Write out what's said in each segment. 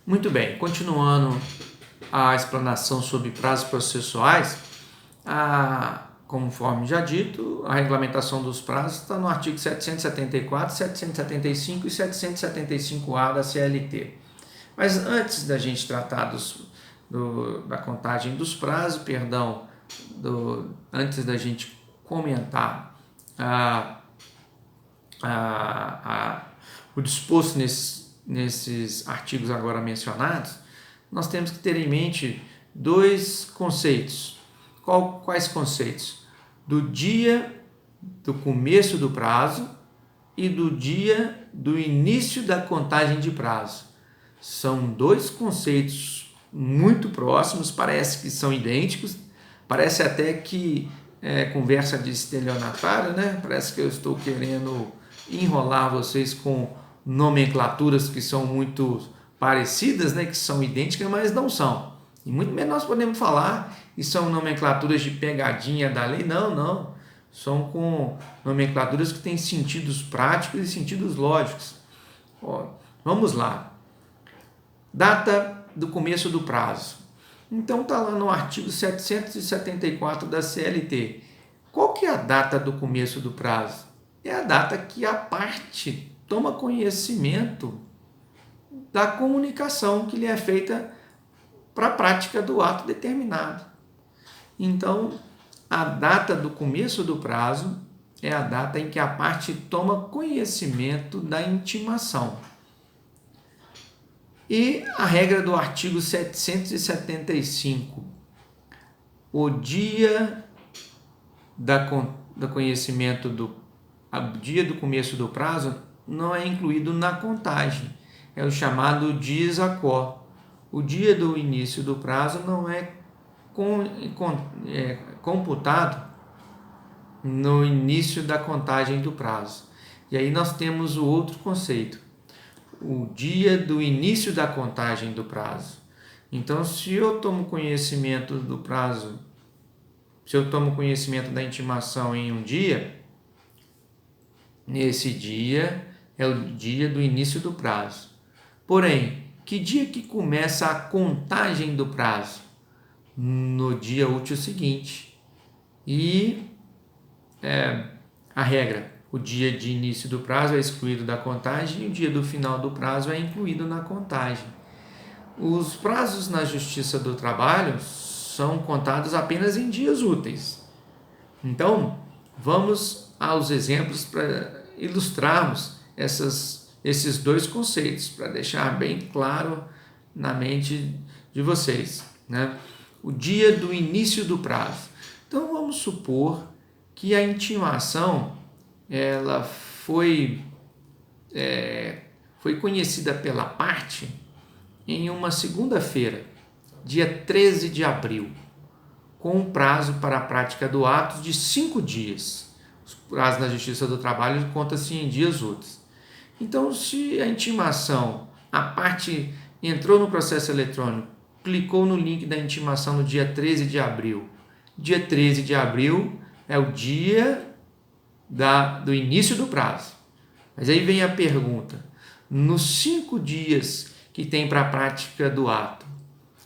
Muito bem, continuando a explanação sobre prazos processuais, conforme já dito, a regulamentação dos prazos está no artigo 774, 775 e 775-A da CLT. Mas antes da gente tratar da contagem dos prazos, antes da gente comentar o disposto nesses artigos agora mencionados, nós temos que ter em mente dois conceitos. Quais conceitos? Do dia do começo do prazo e do dia do início da contagem de prazo. São dois conceitos muito próximos, parece que são idênticos, parece até que é conversa de estelionatário, né? Parece que eu estou querendo enrolar vocês com nomenclaturas que são muito parecidas, né? Que são idênticas, mas não são. E muito menos nós podemos falar que são nomenclaturas de pegadinha da lei. Não. São com nomenclaturas que têm sentidos práticos e sentidos lógicos. Vamos lá. Data do começo do prazo. Então está lá no artigo 774 da CLT. Qual que é a data do começo do prazo? É a data que a parte toma conhecimento da comunicação que lhe é feita para a prática do ato determinado. Então, a data do começo do prazo é a data em que a parte toma conhecimento da intimação. E a regra do artigo 775, o dia do conhecimento dia do começo do prazo não é incluído na contagem, é o chamado dies a quo. O dia do início do prazo não é computado no início da contagem do prazo. E aí nós temos o outro conceito, o dia do início da contagem do prazo. Então, se eu tomo conhecimento do prazo, se eu tomo conhecimento da intimação em um dia, nesse dia é o dia do início do prazo. Porém, que dia que começa a contagem do prazo? No dia útil seguinte. E a regra, o dia de início do prazo é excluído da contagem e o dia do final do prazo é incluído na contagem. Os prazos na Justiça do Trabalho são contados apenas em dias úteis. Então, vamos aos exemplos para ilustrarmos esses dois conceitos, para deixar bem claro na mente de vocês, né? O dia do início do prazo. Então, vamos supor que a intimação ela foi conhecida pela parte em uma segunda-feira, dia 13 de abril, com um prazo para a prática do ato de 5 dias. Os prazos na Justiça do Trabalho conta-se em dias úteis. Então, se a intimação, a parte entrou no processo eletrônico, clicou no link da intimação no dia 13 de abril. Dia 13 de abril é o dia do início do prazo. Mas aí vem a pergunta, nos 5 dias que tem para a prática do ato,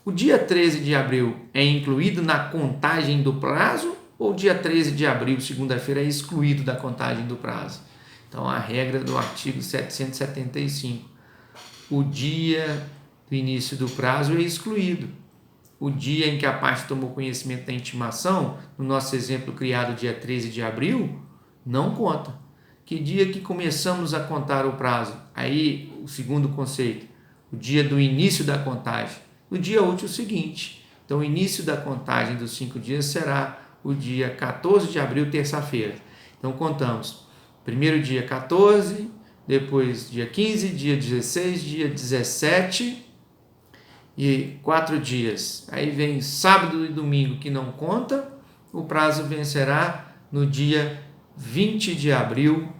o dia 13 de abril é incluído na contagem do prazo ou o dia 13 de abril, segunda-feira, é excluído da contagem do prazo? Então, a regra do artigo 775, o dia do início do prazo é excluído. O dia em que a parte tomou conhecimento da intimação, no nosso exemplo criado dia 13 de abril, não conta. Que dia que começamos a contar o prazo? Aí, o segundo conceito, o dia do início da contagem, o dia útil seguinte. Então, o início da contagem dos 5 dias será o dia 14 de abril, terça-feira. Então, contamos primeiro dia 14, depois dia 15, dia 16, dia 17 e 4 dias. Aí vem sábado e domingo que não conta, o prazo vencerá no dia 20 de abril,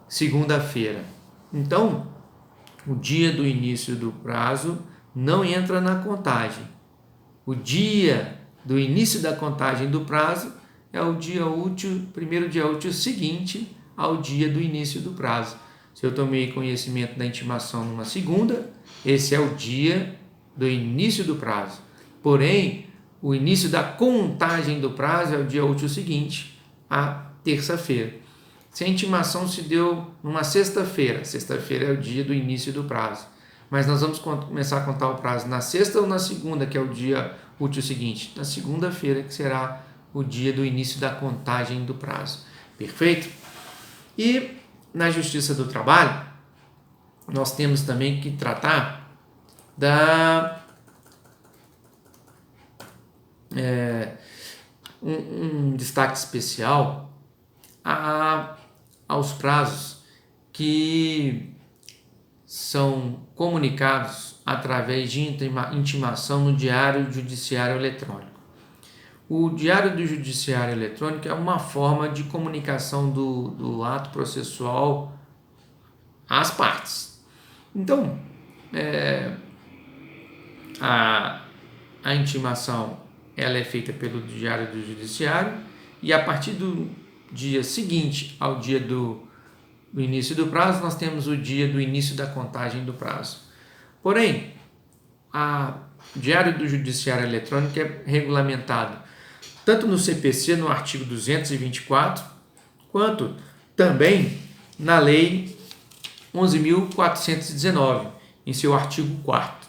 segunda-feira. Então, o dia do início do prazo não entra na contagem. O dia do início da contagem do prazo é o dia útil, primeiro dia útil seguinte ao dia do início do prazo. Se eu tomei conhecimento da intimação numa segunda, esse é o dia do início do prazo. Porém, o início da contagem do prazo é o dia útil seguinte, a terça-feira. Se a intimação se deu numa sexta-feira, sexta-feira é o dia do início do prazo. Mas nós vamos começar a contar o prazo na sexta ou na segunda, que é o dia útil seguinte? Na segunda-feira, que será o dia do início da contagem do prazo. Perfeito? E na Justiça do Trabalho, nós temos também que tratar um destaque especial aos prazos que são comunicados através de intimação no Diário Judiciário Eletrônico. O Diário do Judiciário Eletrônico é uma forma de comunicação do ato processual às partes. Então, a intimação ela é feita pelo Diário do Judiciário e a partir do dia seguinte ao dia do início do prazo, nós temos o dia do início da contagem do prazo. Porém, o Diário do Judiciário Eletrônico é regulamentado tanto no CPC, no artigo 224, quanto também na Lei 11.419, em seu artigo 4º.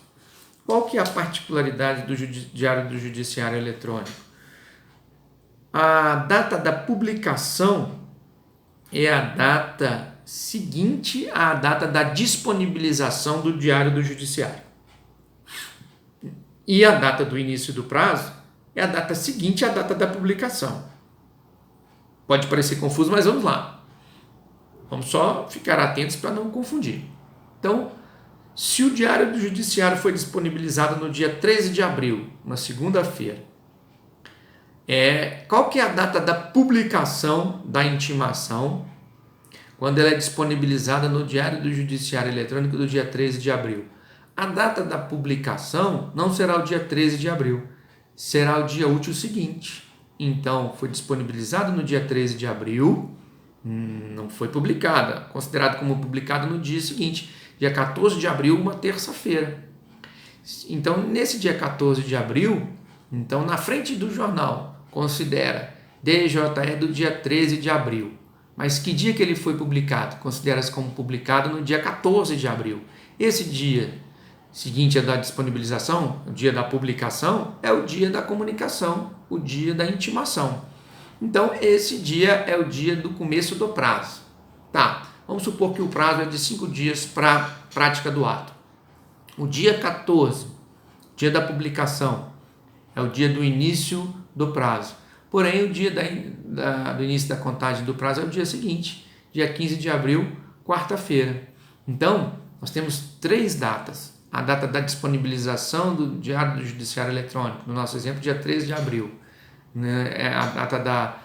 Qual que é a particularidade do Diário do Judiciário Eletrônico? A data da publicação é a data seguinte à data da disponibilização do Diário do Judiciário. E a data do início do prazo é a data seguinte à data da publicação. Pode parecer confuso, mas vamos lá. Vamos só ficar atentos para não confundir. Então, se o Diário do Judiciário foi disponibilizado no dia 13 de abril, na segunda-feira, qual que é a data da publicação da intimação quando ela é disponibilizada no Diário do Judiciário Eletrônico do dia 13 de abril? A data da publicação não será o dia 13 de abril, será o dia útil seguinte. Então, foi disponibilizado no dia 13 de abril, não foi publicada, considerado como publicado no dia seguinte, dia 14 de abril, uma terça-feira. Então, nesse dia 14 de abril, então na frente do jornal, considera DJE do dia 13 de abril. Mas que dia que ele foi publicado? Considera-se como publicado no dia 14 de abril. Esse dia seguinte da disponibilização, o dia da publicação, é o dia da comunicação, o dia da intimação. Então, esse dia é o dia do começo do prazo. Tá, vamos supor que o prazo é de 5 dias para a prática do ato. O dia 14, dia da publicação, é o dia do início do prazo. Porém, o dia do início da contagem do prazo é o dia seguinte, dia 15 de abril, quarta-feira. Então, nós temos 3 datas. A data da disponibilização do Diário do Judiciário Eletrônico, no nosso exemplo, dia 13 de abril. É a data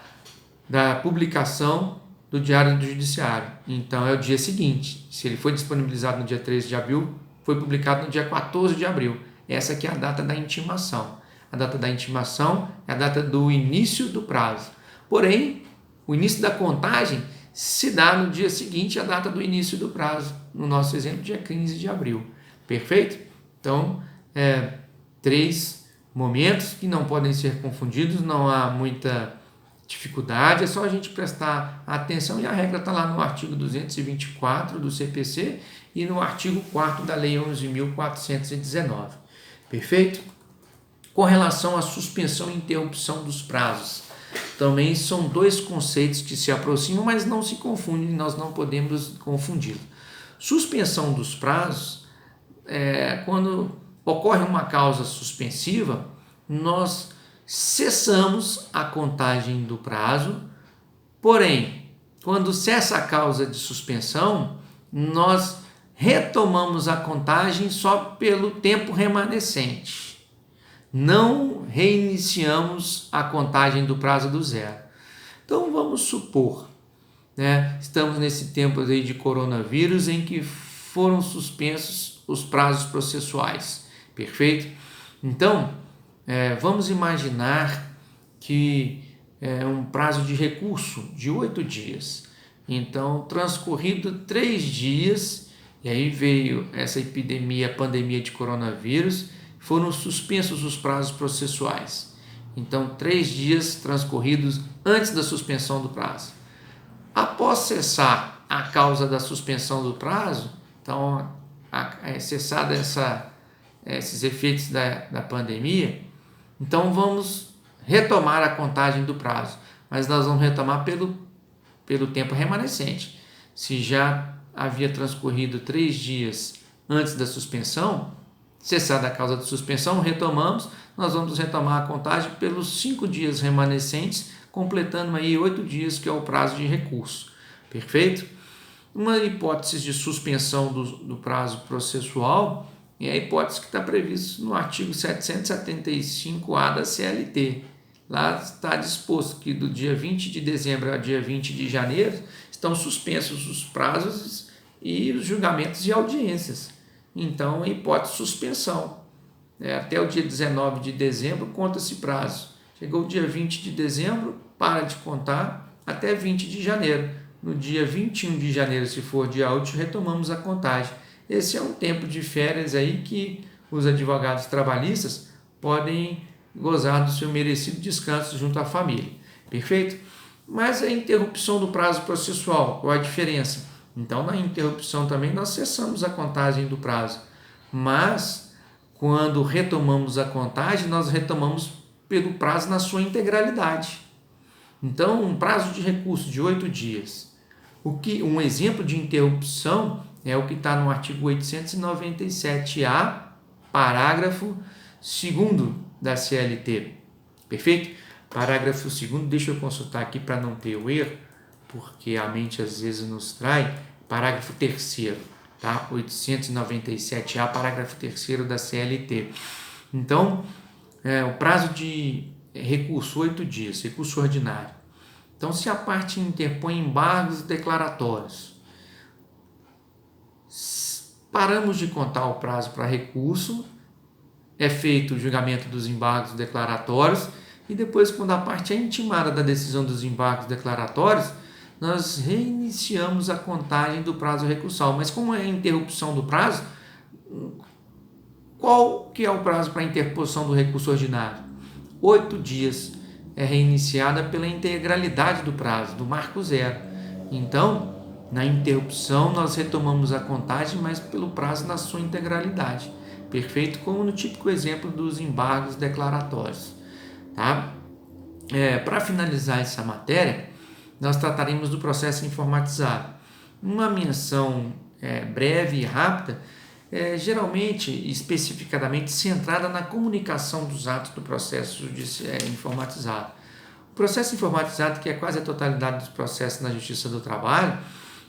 da publicação do Diário do Judiciário. Então, é o dia seguinte. Se ele foi disponibilizado no dia 13 de abril, foi publicado no dia 14 de abril. Essa aqui é a data da intimação. A data da intimação é a data do início do prazo. Porém, o início da contagem se dá no dia seguinte à data do início do prazo. No nosso exemplo, dia 15 de abril. Perfeito? Então, 3 momentos que não podem ser confundidos, não há muita dificuldade, é só a gente prestar atenção e a regra está lá no artigo 224 do CPC e no artigo 4º da Lei 11.419. Perfeito? Com relação à suspensão e interrupção dos prazos, também são 2 conceitos que se aproximam, mas não se confundem, nós não podemos confundi-los. Suspensão dos prazos quando ocorre uma causa suspensiva, nós cessamos a contagem do prazo, porém, quando cessa a causa de suspensão, nós retomamos a contagem só pelo tempo remanescente. Não reiniciamos a contagem do prazo do zero. Então, vamos supor, estamos nesse tempo aí de coronavírus em que foram suspensos os prazos processuais, perfeito? Então, vamos imaginar que é um prazo de recurso de 8 dias. Então, transcorrido 3 dias, e aí veio essa pandemia de coronavírus, foram suspensos os prazos processuais. Então, 3 dias transcorridos antes da suspensão do prazo. Após cessar a causa da suspensão do prazo, então, cessada esses efeitos da pandemia, então vamos retomar a contagem do prazo, mas nós vamos retomar pelo tempo remanescente. Se já havia transcorrido 3 dias antes da suspensão, cessada a causa de suspensão, retomamos, nós vamos retomar a contagem pelos 5 dias remanescentes, completando aí 8 dias, que é o prazo de recurso. Perfeito? Uma hipótese de suspensão do prazo processual é a hipótese que está prevista no artigo 775-A da CLT. Lá está disposto que do dia 20 de dezembro ao dia 20 de janeiro estão suspensos os prazos e os julgamentos e audiências. Então, a hipótese de suspensão. Até o dia 19 de dezembro conta-se prazo. Chegou o dia 20 de dezembro, para de contar até 20 de janeiro. No dia 21 de janeiro, se for dia útil, retomamos a contagem. Esse é um tempo de férias aí que os advogados trabalhistas podem gozar do seu merecido descanso junto à família. Perfeito? Mas a interrupção do prazo processual, qual a diferença? Então, na interrupção também nós cessamos a contagem do prazo, mas quando retomamos a contagem, nós retomamos pelo prazo na sua integralidade. Então, um prazo de recurso de 8 dias. Um exemplo de interrupção é o que está no artigo 897-A, parágrafo 2º da CLT. Perfeito? Parágrafo 2º, deixa eu consultar aqui para não ter o erro, porque a mente às vezes nos trai. Parágrafo 3º, tá? 897-A, parágrafo 3º da CLT. Então, o prazo de recurso, 8 dias, recurso ordinário. Então, se a parte interpõe embargos declaratórios, paramos de contar o prazo para recurso, é feito o julgamento dos embargos declaratórios e depois, quando a parte é intimada da decisão dos embargos declaratórios, nós reiniciamos a contagem do prazo recursal. Mas como é a interrupção do prazo, qual que é o prazo para a interposição do recurso ordinário? 8 dias. É reiniciada pela integralidade do prazo, do marco zero. Então, na interrupção, nós retomamos a contagem, mas pelo prazo na sua integralidade. Perfeito? Como no típico exemplo dos embargos declaratórios. Tá? Para finalizar essa matéria, nós trataremos do processo informatizado. Uma menção breve e rápida, geralmente, especificadamente, centrada na comunicação dos atos do processo informatizado. O processo informatizado, que é quase a totalidade dos processos na Justiça do Trabalho,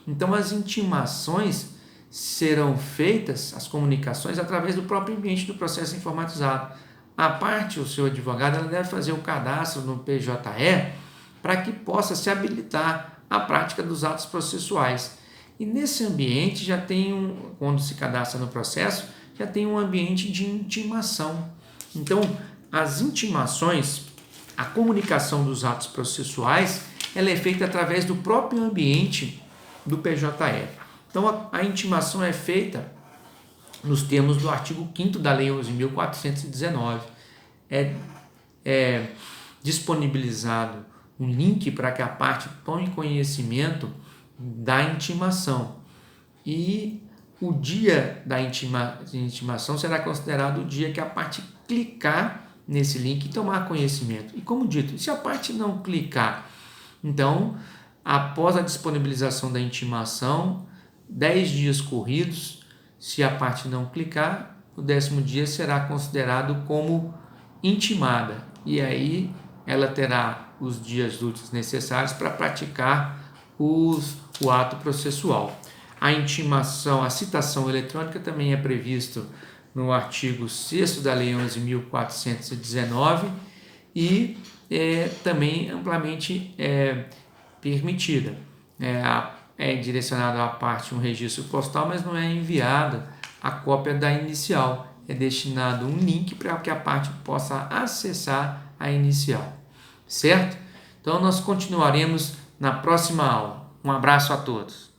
então as intimações serão feitas, as comunicações, através do próprio ambiente do processo informatizado. A parte, o seu advogado, ela deve fazer o cadastro no PJE para que possa se habilitar à prática dos atos processuais. E nesse ambiente já tem quando se cadastra no processo, já tem um ambiente de intimação. Então, as intimações, a comunicação dos atos processuais, ela é feita através do próprio ambiente do PJE. Então, a intimação é feita nos termos do artigo 5º da Lei 11.419. É disponibilizado um link para que a parte tome conhecimento da intimação. E o dia da intimação será considerado o dia que a parte clicar nesse link e tomar conhecimento. E como dito, se a parte não clicar, então, após a disponibilização da intimação, 10 dias corridos, se a parte não clicar, o 10º dia será considerado como intimada. E aí ela terá os dias úteis necessários para praticar o ato processual. A intimação, a citação eletrônica também é previsto no artigo 6º da Lei 11.419 e também amplamente permitida. É direcionado à parte um registro postal, mas não é enviada a cópia da inicial. É destinado um link para que a parte possa acessar a inicial. Certo? Então, nós continuaremos na próxima aula. Um abraço a todos.